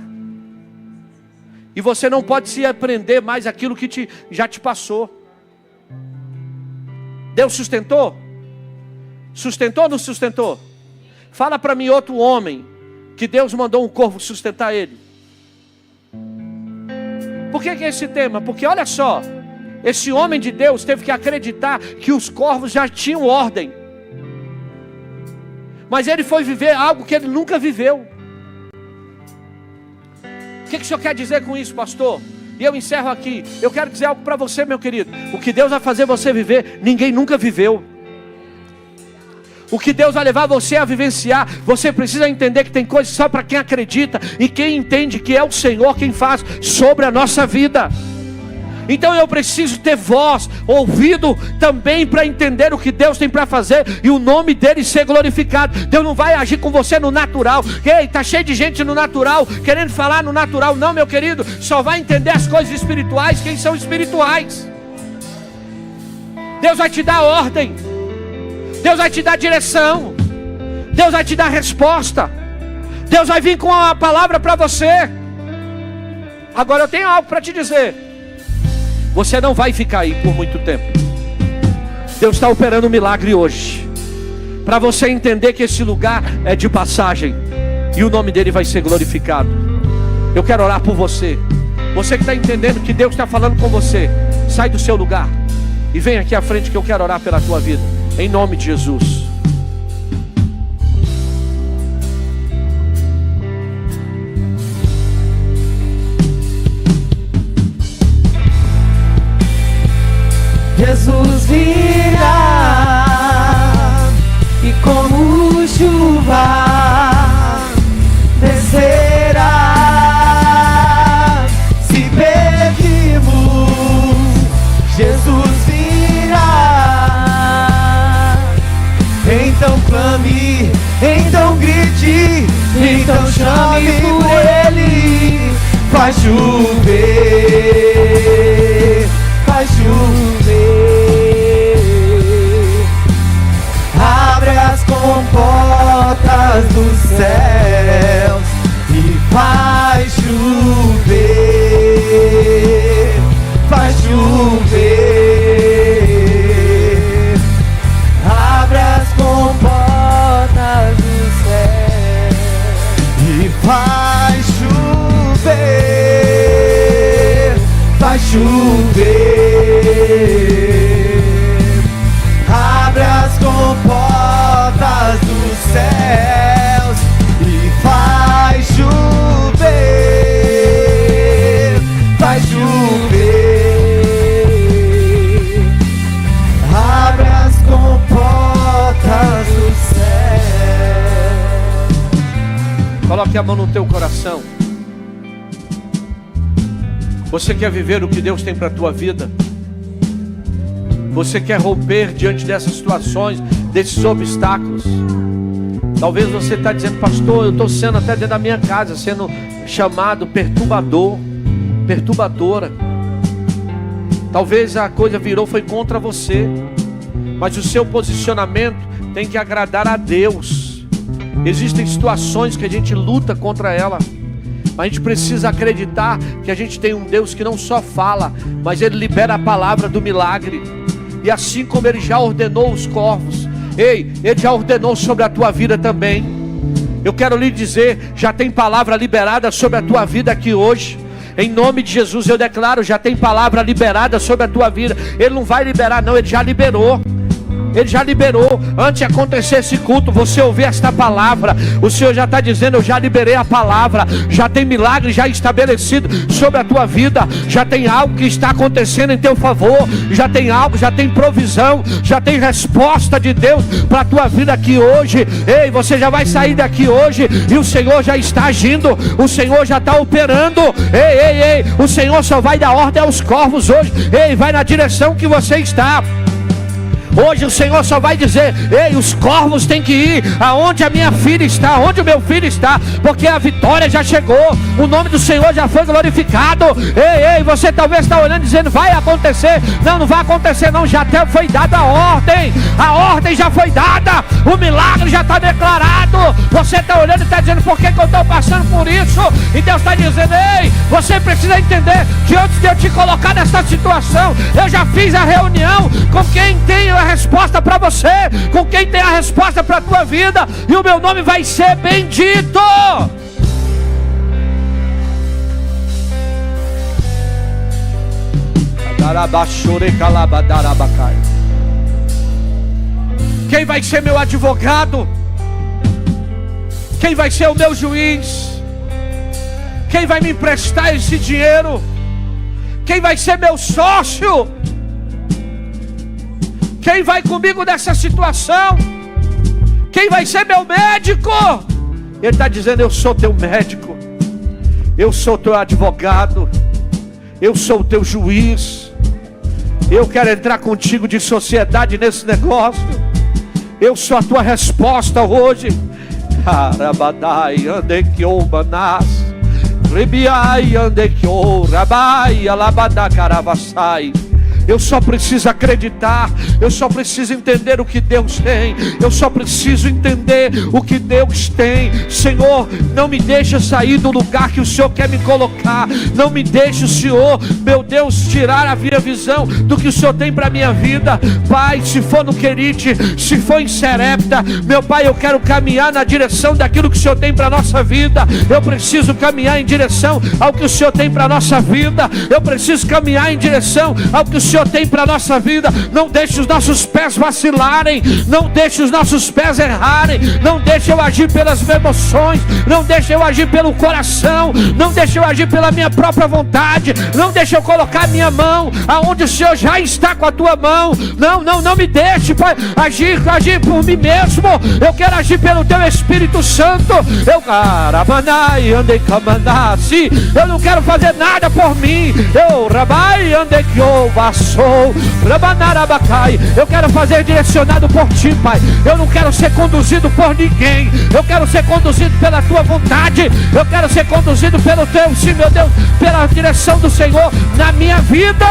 E você não pode se aprender mais aquilo que já te passou. Deus sustentou? Sustentou ou não sustentou? Fala para mim outro homem que Deus mandou um corvo sustentar ele. Por que é esse tema? Porque olha só, esse homem de Deus teve que acreditar que os corvos já tinham ordem. Mas ele foi viver algo que ele nunca viveu. O que o senhor quer dizer com isso, pastor? E eu encerro aqui. Eu quero dizer algo para você, meu querido. O que Deus vai fazer você viver, ninguém nunca viveu. O que Deus vai levar você a vivenciar, você precisa entender que tem coisas só para quem acredita e quem entende que é o Senhor quem faz sobre a nossa vida. Então eu preciso ter voz, ouvido também para entender o que Deus tem para fazer e o nome dele ser glorificado. Deus não vai agir com você no natural. Ei, está cheio de gente no natural, querendo falar no natural. Não, meu querido, só vai entender as coisas espirituais quem são espirituais. Deus vai te dar ordem, Deus vai te dar direção, Deus vai te dar resposta, Deus vai vir com uma palavra para você. Agora eu tenho algo para te dizer. Você não vai ficar aí por muito tempo. Deus está operando um milagre hoje, para você entender que esse lugar é de passagem e o nome dele vai ser glorificado. Eu quero orar por você. Você que está entendendo que Deus está falando com você, sai do seu lugar e vem aqui à frente que eu quero orar pela tua vida, em nome de Jesus. Jesus virá e como chuva descerá faz chover, faz chover. Abre as comportas dos céus e faz chover, faz chover. Abre as comportas dos céus e faz chover, faz chover. Abre as comportas dos céus e faz chover, faz chover. Abre as comportas dos céus. Coloque a mão no teu coração. Você quer viver o que Deus tem para a tua vida? Você quer romper diante dessas situações, desses obstáculos? Talvez você está dizendo: pastor, eu estou sendo até dentro da minha casa, sendo chamado perturbador, perturbadora. Talvez a coisa virou, foi contra você, mas o seu posicionamento tem que agradar a Deus. Existem situações que a gente luta contra ela, mas a gente precisa acreditar que a gente tem um Deus que não só fala, mas Ele libera a palavra do milagre. E assim como Ele já ordenou os corvos, ei, Ele já ordenou sobre a tua vida também. Eu quero lhe dizer, já tem palavra liberada sobre a tua vida aqui hoje. Em nome de Jesus eu declaro, já tem palavra liberada sobre a tua vida. Ele não vai liberar não, Ele já liberou. Ele já liberou. Antes de acontecer esse culto, você ouvir esta palavra, o Senhor já está dizendo: eu já liberei a palavra. Já tem milagre já estabelecido sobre a tua vida. Já tem algo que está acontecendo em teu favor. Já tem algo, já tem provisão, já tem resposta de Deus para a tua vida aqui hoje. Ei, você já vai sair daqui hoje e o Senhor já está agindo. O Senhor já está operando. Ei, o Senhor só vai dar ordem aos corvos hoje. Ei, vai na direção que você está. Hoje o Senhor só vai dizer: ei, os corvos têm que ir aonde a minha filha está, aonde o meu filho está, porque a vitória já chegou, o nome do Senhor já foi glorificado. Ei, você talvez está olhando dizendo: vai acontecer. Não, não vai acontecer não, já até foi dada a ordem já foi dada, o milagre já está declarado. Você está olhando e está dizendo: por que eu estou passando por isso? E Deus está dizendo: ei, você precisa entender que antes de eu te colocar nessa situação, eu já fiz a reunião com quem tem a resposta para você, com quem tem a resposta para a tua vida, e o meu nome vai ser bendito. Quem vai ser meu advogado? Quem vai ser o meu juiz? Quem vai me emprestar esse dinheiro? Quem vai ser meu sócio? Quem vai comigo nessa situação? Quem vai ser meu médico? Ele está dizendo: eu sou teu médico, eu sou teu advogado, eu sou o teu juiz. Eu quero entrar contigo de sociedade nesse negócio. Eu sou a tua resposta hoje. Arabadai andekio manas, ribiai andekio rabai alabada caravasai. Eu só preciso acreditar, eu só preciso entender o que Deus tem, eu só preciso entender o que Deus tem. Senhor, não me deixa sair do lugar que o Senhor quer me colocar. Não me deixe, Senhor, meu Deus, tirar a minha visão do que o Senhor tem para a minha vida. Pai, se for no Querite, se for em Serepta, meu Pai, eu quero caminhar na direção daquilo que o Senhor tem para a nossa vida. Eu preciso caminhar em direção ao que o Senhor tem para a nossa vida. Eu preciso caminhar em direção ao que o Senhor tem para a nossa vida. Não deixe os nossos pés vacilarem, não deixe os nossos pés errarem, não deixe eu agir pelas emoções, não deixe eu agir pelo coração, não deixe eu agir pela minha própria vontade, não deixe eu colocar a minha mão aonde o Senhor já está com a tua mão. Não me deixe, Pai, agir por mim mesmo. Eu quero agir pelo teu Espírito Santo. Eu não quero fazer nada por mim. Eu rabai andei que sou. Eu quero fazer direcionado por ti, Pai. Eu não quero ser conduzido por ninguém. Eu quero ser conduzido pela tua vontade. Eu quero ser conduzido pelo teu, sim, meu Deus, pela direção do Senhor na minha vida.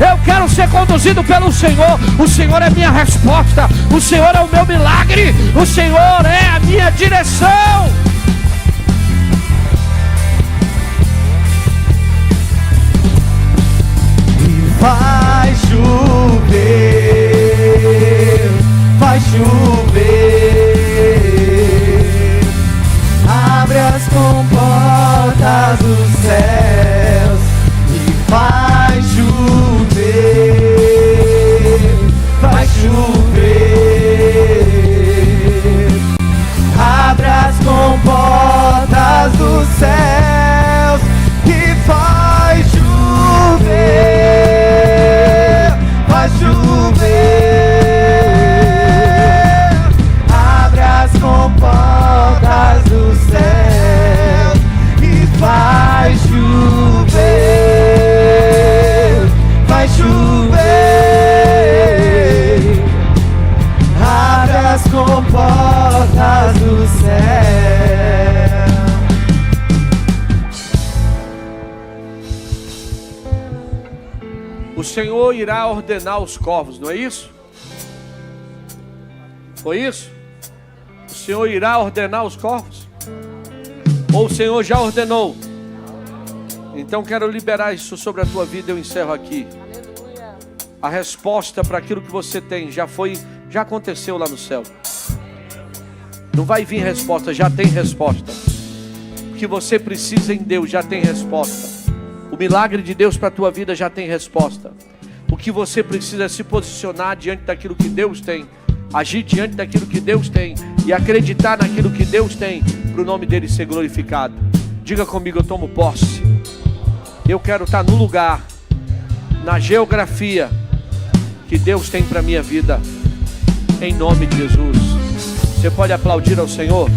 Eu quero ser conduzido pelo Senhor. O Senhor é minha resposta. O Senhor é o meu milagre. O Senhor é a minha direção. Faz chover, faz chover, abre as comportas dos céus e faz chover, faz chover, abre as comportas dos céus e faz chover. Faz chover, abre as comportas do céu e faz chover, faz chover, abre as comportas do céu. O Senhor irá ordenar os corvos, não é isso? Foi isso? O Senhor irá ordenar os corvos? Ou o Senhor já ordenou? Então quero liberar isso sobre a tua vida. Eu encerro aqui. A resposta para aquilo que você tem já aconteceu lá no céu. Não vai vir resposta, já tem resposta. O que você precisa em Deus já tem resposta. O milagre de Deus para a tua vida já tem resposta. O que você precisa é se posicionar diante daquilo que Deus tem, agir diante daquilo que Deus tem e acreditar naquilo que Deus tem, para o nome dele ser glorificado. Diga comigo: eu tomo posse. Eu quero estar no lugar, na geografia que Deus tem para a minha vida, em nome de Jesus. Você pode aplaudir ao Senhor?